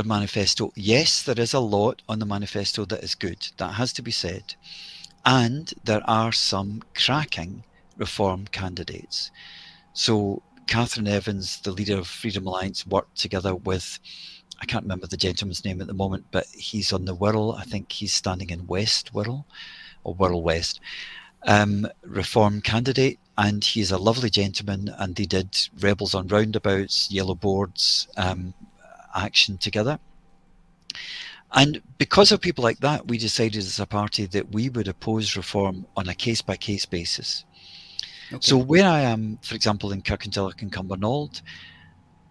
manifesto, yes, there is a lot on the manifesto that is good. That has to be said. And there are some cracking reform candidates. So Catherine Evans, the leader of Freedom Alliance, worked together with, I can't remember the gentleman's name at the moment, but he's on the Wirral. I think he's standing in West Wirral, or Wirral West, reform candidate. And he's a lovely gentleman, and they did Rebels on Roundabouts, Yellow Boards action together. And because of people like that, we decided as a party that we would oppose reform on a case-by-case basis. Okay. So where I am, for example, in Kirkintilloch and Cumbernauld,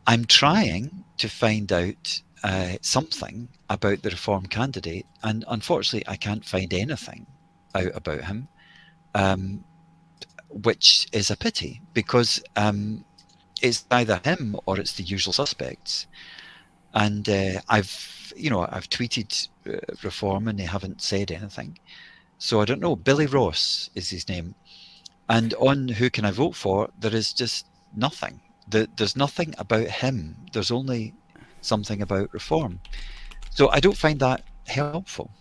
I'm trying to find out something about the reform candidate, and unfortunately I can't find anything out about him, which is a pity, because it's either him or it's the usual suspects. And I've tweeted reform and they haven't said anything. So I don't know. Billy Ross is his name. And on Who Can I Vote For, there is just nothing. There's nothing about him. There's only something about reform. So I don't find that helpful.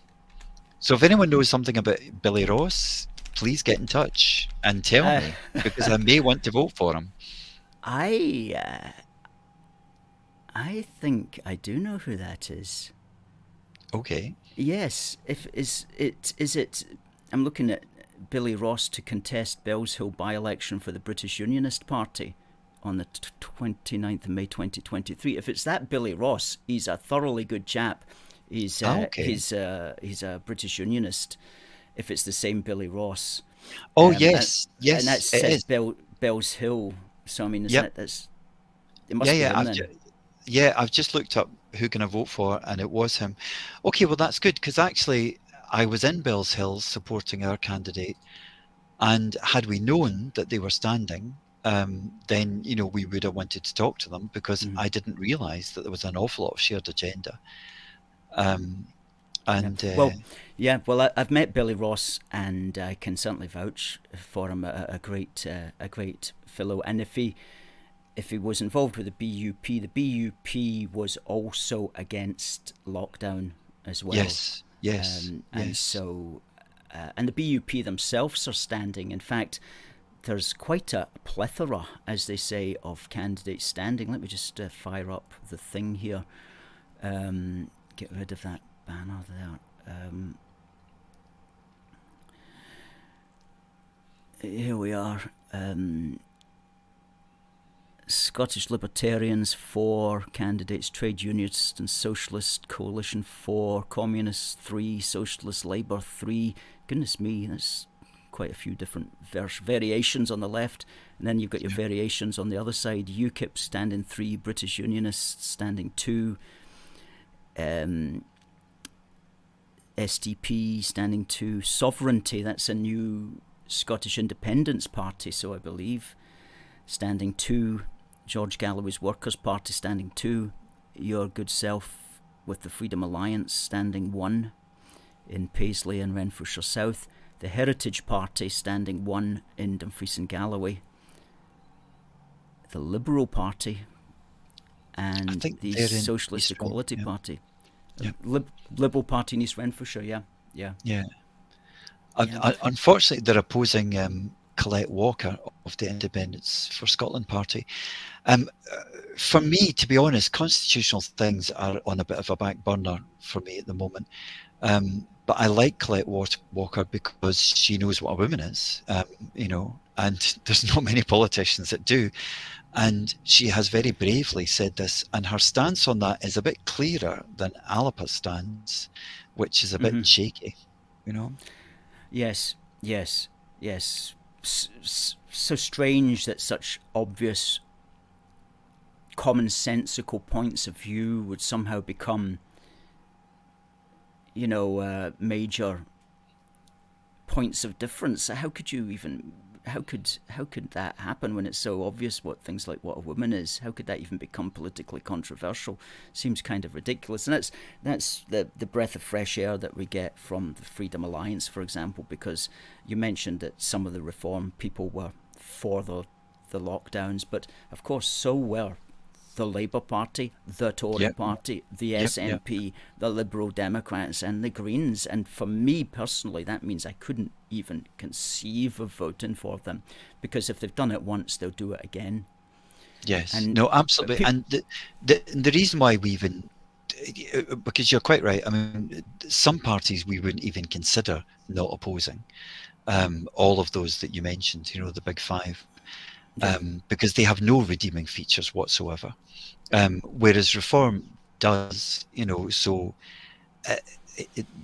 So if anyone knows something about Billy Ross, please get in touch and tell me, because I may want to vote for him. I think I do know who that is. Okay. Yes. Is it? I'm looking at Billy Ross to contest Bellshill by-election for the British Unionist Party on the 29th of May 2023. If it's that Billy Ross, he's a thoroughly good chap. He's a British Unionist. If it's the same Billy Ross. Oh yes, yes, and that says Bellshill. So I mean, that's it must be him then. I've just looked up Who Can I Vote For, and it was him. Okay, well that's good, because actually I was in Bellshill supporting our candidate, and had we known that they were standing, then we would have wanted to talk to them, because I didn't realise that there was an awful lot of shared agenda. Well, I've met Billy Ross, and I can certainly vouch for him. A great fellow, and if he was involved with the BUP was also against lockdown as well. Yes. And so, and the BUP themselves are standing. In fact, there's quite a plethora, as they say, of candidates standing. Let me just fire up the thing here. Get rid of that banner there. Here we are. Scottish Libertarians 4, candidates Trade Unionist and Socialist Coalition 4, Communists 3, Socialist Labour 3. Goodness me, that's quite a few different variations on the left. And then you've got your variations on the other side. UKIP standing 3, British Unionists standing 2, SDP standing 2, Sovereignty, that's a new Scottish Independence Party, so I believe, standing 2, George Galloway's Workers' Party standing 2, your good self with the Freedom Alliance standing 1 in Paisley and Renfrewshire South, the Heritage Party standing 1 in Dumfries and Galloway, the Liberal Party, and the Socialist Equality Party. Liberal Party in East Renfrewshire, yeah. Unfortunately, they're opposing Colette Walker of the Independence for Scotland Party. For me, to be honest, constitutional things are on a bit of a back burner for me at the moment. But I like Colette Walker because she knows what a woman is, and there's not many politicians that do. And she has very bravely said this, and her stance on that is a bit clearer than Alipa's stance, which is a bit shaky, Yes. So strange that such obvious, commonsensical points of view would somehow become, major points of difference. How could that happen when it's so obvious what things like what a woman is? How could that even become politically controversial? Seems kind of ridiculous. And that's the breath of fresh air that we get from the Freedom Alliance, for example, because you mentioned that some of the reform people were for the lockdowns, but of course so were the Labour Party, the Tory Party, the SNP, the Liberal Democrats and the Greens. And for me personally, that means I couldn't even conceive of voting for them, because if they've done it once, they'll do it again. Yes, no, absolutely. And the reason why we even, because you're quite right, I mean, some parties we wouldn't even consider not opposing, all of those that you mentioned, the big five. Because they have no redeeming features whatsoever, whereas Reform does, so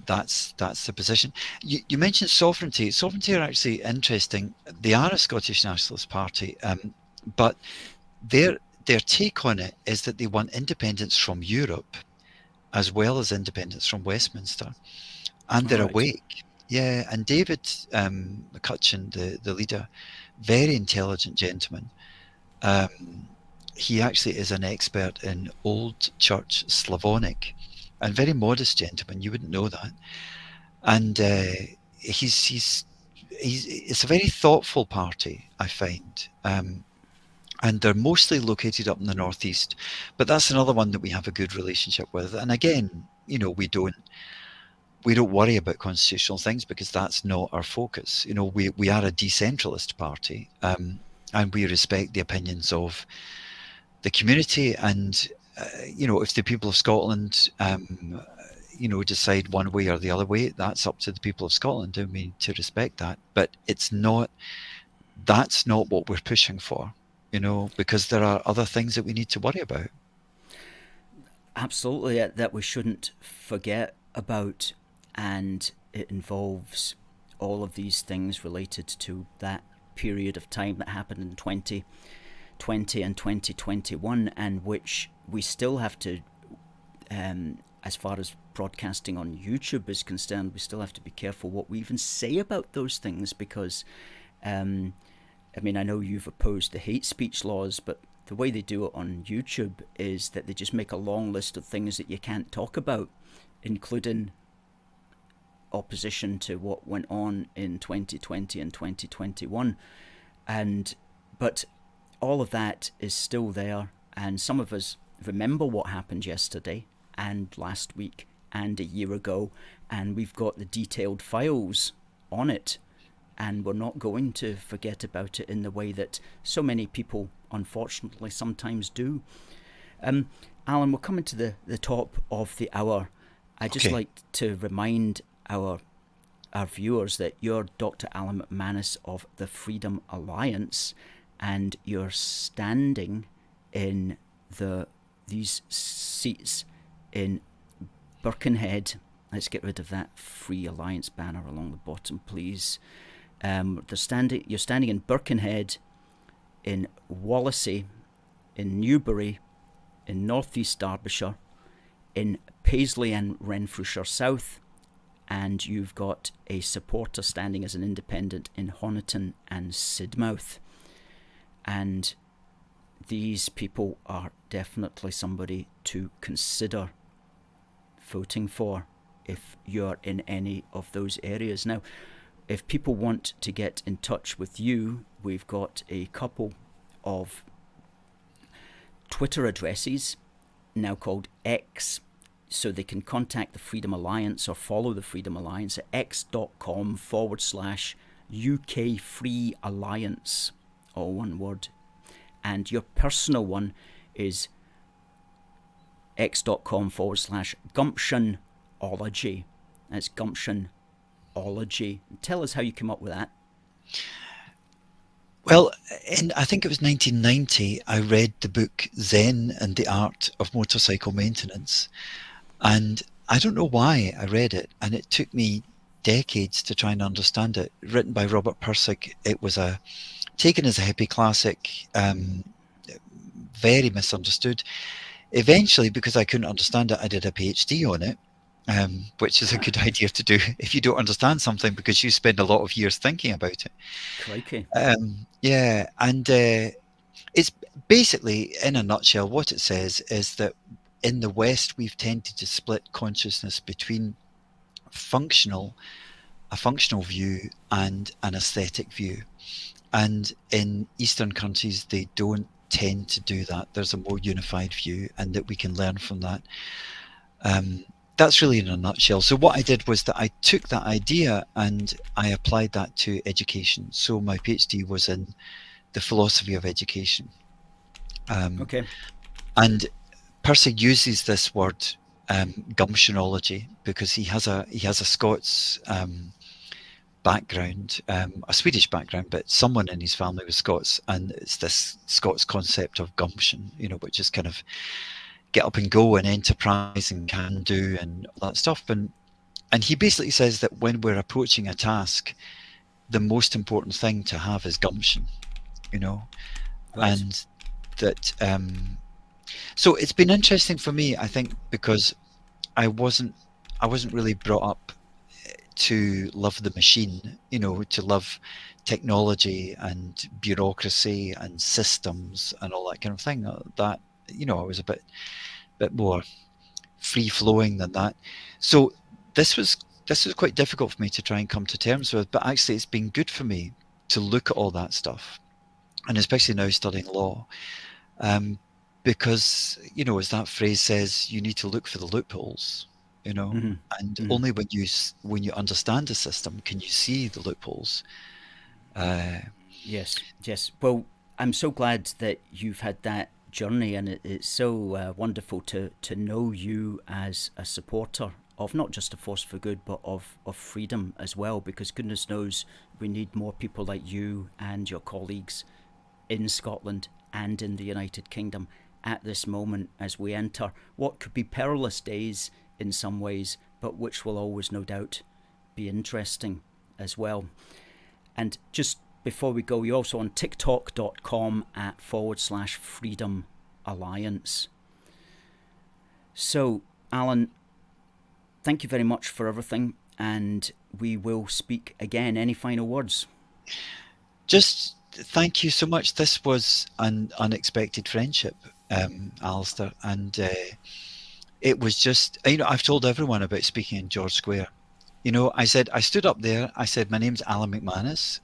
that's the position. You mentioned sovereignty. Sovereignty are actually interesting. They are a Scottish Nationalist Party, but their take on it is that they want independence from Europe as well as independence from Westminster, and they're awake. Yeah, and David McCutcheon, the leader, very intelligent gentleman. He actually is an expert in Old Church Slavonic, and very modest gentleman. You wouldn't know that. And it's a very thoughtful party, I find. And they're mostly located up in the northeast, but that's another one that we have a good relationship with. And again, we don't worry about constitutional things because that's not our focus. We are a decentralist party, and we respect the opinions of the community. And if the people of Scotland, decide one way or the other way, that's up to the people of Scotland. I mean, to respect that, but that's not what we're pushing for. Because there are other things that we need to worry about. Absolutely, that we shouldn't forget about. And it involves all of these things related to that period of time that happened in 2020 and 2021, and which we still have to, as far as broadcasting on YouTube is concerned, we still have to be careful what we even say about those things, because I know you've opposed the hate speech laws, but the way they do it on YouTube is that they just make a long list of things that you can't talk about, including opposition to what went on in 2020 and 2021, but all of that is still there, and some of us remember what happened yesterday and last week and a year ago, and we've got the detailed files on it, and we're not going to forget about it in the way that so many people unfortunately sometimes do. Alan, we're coming to the top of the hour. I'd just like to remind our viewers that you're Dr. Alan McManus of the Freedom Alliance, and you're standing in these seats in Birkenhead. Let's get rid of that Free Alliance banner along the bottom, please. You're standing in Birkenhead, in Wallasey, in Newbury, in North East Derbyshire, in Paisley and Renfrewshire South, and you've got a supporter standing as an independent in Honiton and Sidmouth. And these people are definitely somebody to consider voting for if you're in any of those areas. Now, if people want to get in touch with you, we've got a couple of Twitter addresses now called X, so they can contact the Freedom Alliance or follow the Freedom Alliance at x.com/UK Free Alliance, all one word. And your personal is x.com/gumptionology. That's gumptionology. Tell us how you came up with that. Well, I think it was 1990, I read the book Zen and the Art of Motorcycle Maintenance. And I don't know why I read it, and it took me decades to try and understand it. Written by Robert Pirsig, it was taken as a hippie classic, very misunderstood. Eventually, because I couldn't understand it, I did a PhD on it, which is a good idea to do if you don't understand something, because you spend a lot of years thinking about it. Crikey. Yeah, and it's basically, in a nutshell, what it says is that in the West, we've tended to split consciousness between a functional view and an aesthetic view. And in Eastern countries, they don't tend to do that. There's a more unified view, and that we can learn from that. That's really in a nutshell. So what I did was that I took that idea and I applied that to education. So my PhD was in the philosophy of education. Okay. And Pirsig uses this word gumptionology because he has a Scots background, a Swedish background, but someone in his family was Scots, and it's this Scots concept of gumption, which is kind of get up and go and enterprise and can do and all that stuff. And he basically says that when we're approaching a task, the most important thing to have is gumption, right. And that so it's been interesting for me, I think, because I wasn't really brought up to love the machine, to love technology and bureaucracy and systems and all that kind of thing. That I was a bit more free flowing than that. So this was quite difficult for me to try and come to terms with. But actually, it's been good for me to look at all that stuff, and especially now studying law, because as that phrase says, you need to look for the loopholes. Mm-hmm. And Mm-hmm. only when you understand the system can you see the loopholes. Yes. Well, I'm so glad that you've had that journey, and it's so wonderful to know you as a supporter of not just a force for good, but of freedom as well, because goodness knows we need more people like you and your colleagues in Scotland and in the United Kingdom at this moment as we enter what could be perilous days in some ways, but which will always no doubt be interesting as well. And just before we go, you're also on tiktok.com /Freedom Alliance. So, Alan, thank you very much for everything, and we will speak again. Any final words? Just thank you so much. This was an unexpected friendship, Alistair, and it was just, I've told everyone about speaking in George Square. I said, I stood up there, I said, my name's Alan McManus,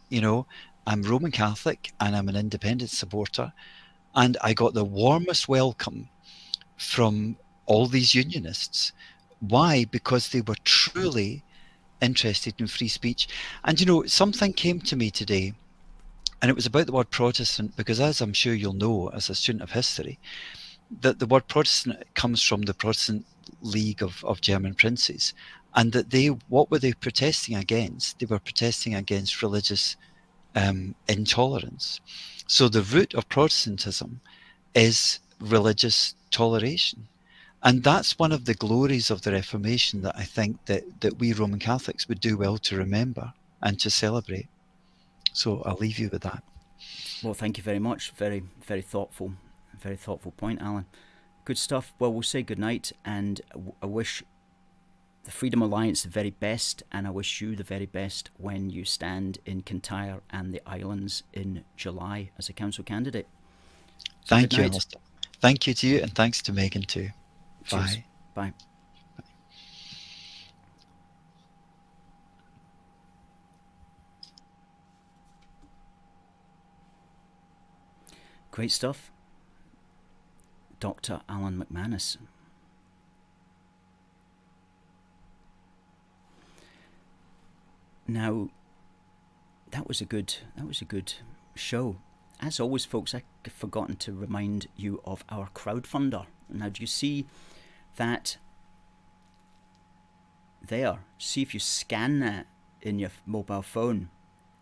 I'm Roman Catholic and I'm an independent supporter. And I got the warmest welcome from all these unionists. Why? Because they were truly interested in free speech. And, something came to me today, and it was about the word Protestant, because as I'm sure you'll know as a student of history, that the word Protestant comes from the Protestant League of German princes, and that what were they protesting against? They were protesting against religious intolerance. So the root of Protestantism is religious toleration. And that's one of the glories of the Reformation that I think that we Roman Catholics would do well to remember and to celebrate. So I'll leave you with that. Well, thank you very much. Very, very thoughtful point, Alan. Good stuff. Well, we'll say good night, and I wish the Freedom Alliance the very best, and I wish you the very best when you stand in Kintyre and the islands in July as a council candidate. So thank you, Alistair. Thank you to you, and thanks to Megan too. Cheers. Bye. Bye. Great stuff. Dr. Alan McManus. Now, that was a good show. As always, folks, I've forgotten to remind you of our crowdfunder. Now, do you see that there? See if you scan that in your mobile phone.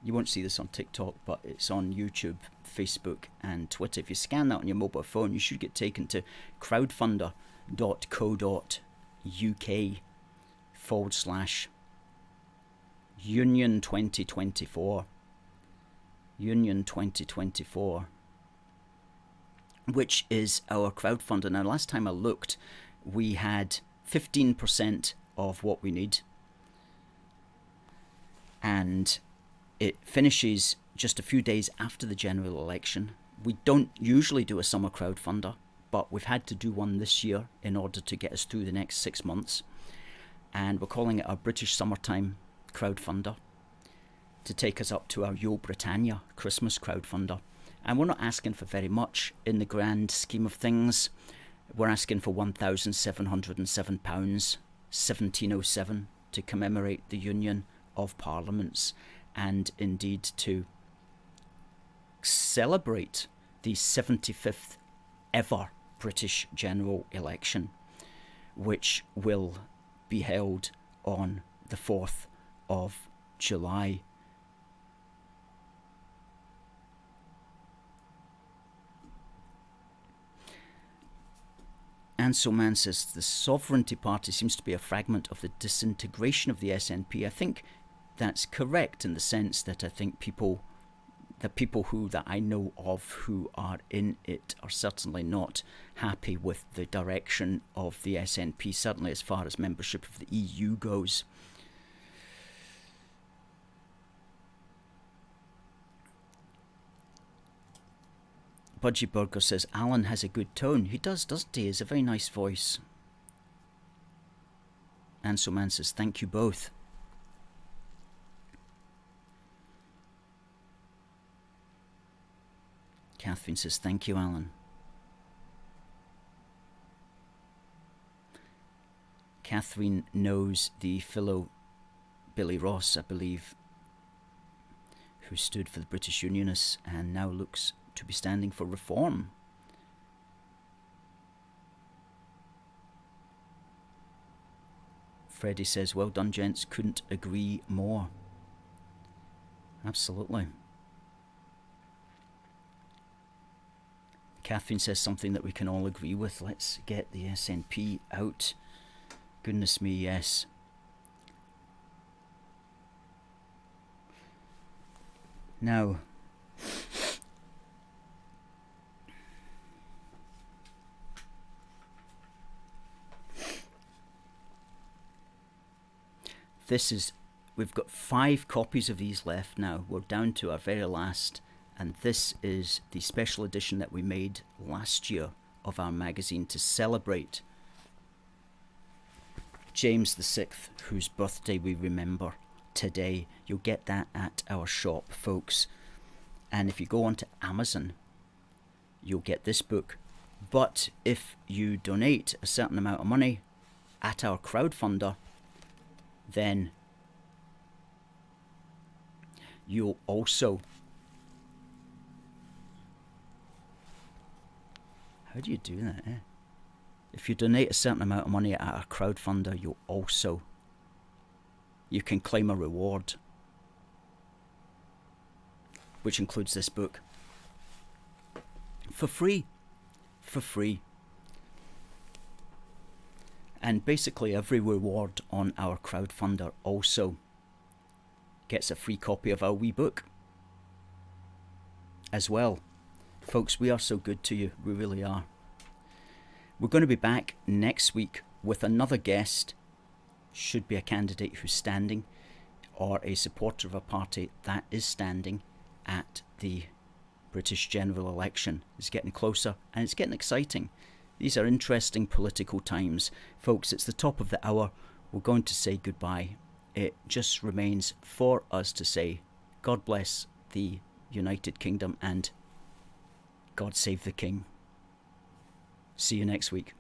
You won't see this on TikTok, but it's on YouTube, Facebook, and Twitter. If you scan that on your mobile phone, you should get taken to crowdfunder.co.uk/Union 2024. Union 2024, which is our crowdfunder. Now, last time I looked, we had 15% of what we need, and it finishes just a few days after the general election. We don't usually do a summer crowdfunder, but we've had to do one this year in order to get us through the next 6 months, and we're calling it our British Summertime Crowdfunder, to take us up to our Yo Britannia Christmas crowdfunder. And we're not asking for very much in the grand scheme of things. We're asking for £1,707, 1707, to commemorate the Union of Parliaments, and indeed to celebrate the 75th ever British general election, which will be held on the 4th of July. Anselman says the Sovereignty Party seems to be a fragment of the disintegration of the SNP. I think that's correct, in the sense that I think the people that I know of who are in it are certainly not happy with the direction of the SNP, certainly as far as membership of the EU goes. Budgie Burger says Alan has a good tone. He does, doesn't he? He has a very nice voice. Anselman says thank you both. Catherine says thank you, Alan. Catherine knows the fellow Billy Ross, I believe, who stood for the British Unionists and now looks to be standing for reform. Freddie says, well done, gents. Couldn't agree more. Absolutely. Catherine says something that we can all agree with. Let's get the SNP out. Goodness me, yes. Now, we've got 5 copies of these left now. We're down to our very last, and this is the special edition that we made last year of our magazine to celebrate James VI, whose birthday we remember today. You'll get that at our shop, folks. And if you go onto Amazon, you'll get this book. But if you donate a certain amount of money at our crowdfunder, then you'll also... How do you do that, eh? If you donate a certain amount of money at our crowdfunder, you can claim a reward. which includes this book, for free. For free. And basically every reward on our crowdfunder also gets a free copy of our wee book as well. Folks, we are so good to you. We really are. We're going to be back next week with another guest. Should be a candidate who's standing or a supporter of a party that is standing at the British general election. It's getting closer and it's getting exciting. These are interesting political times. Folks, it's the top of the hour. We're going to say goodbye. It just remains for us to say, God bless the United Kingdom and God save the King. See you next week.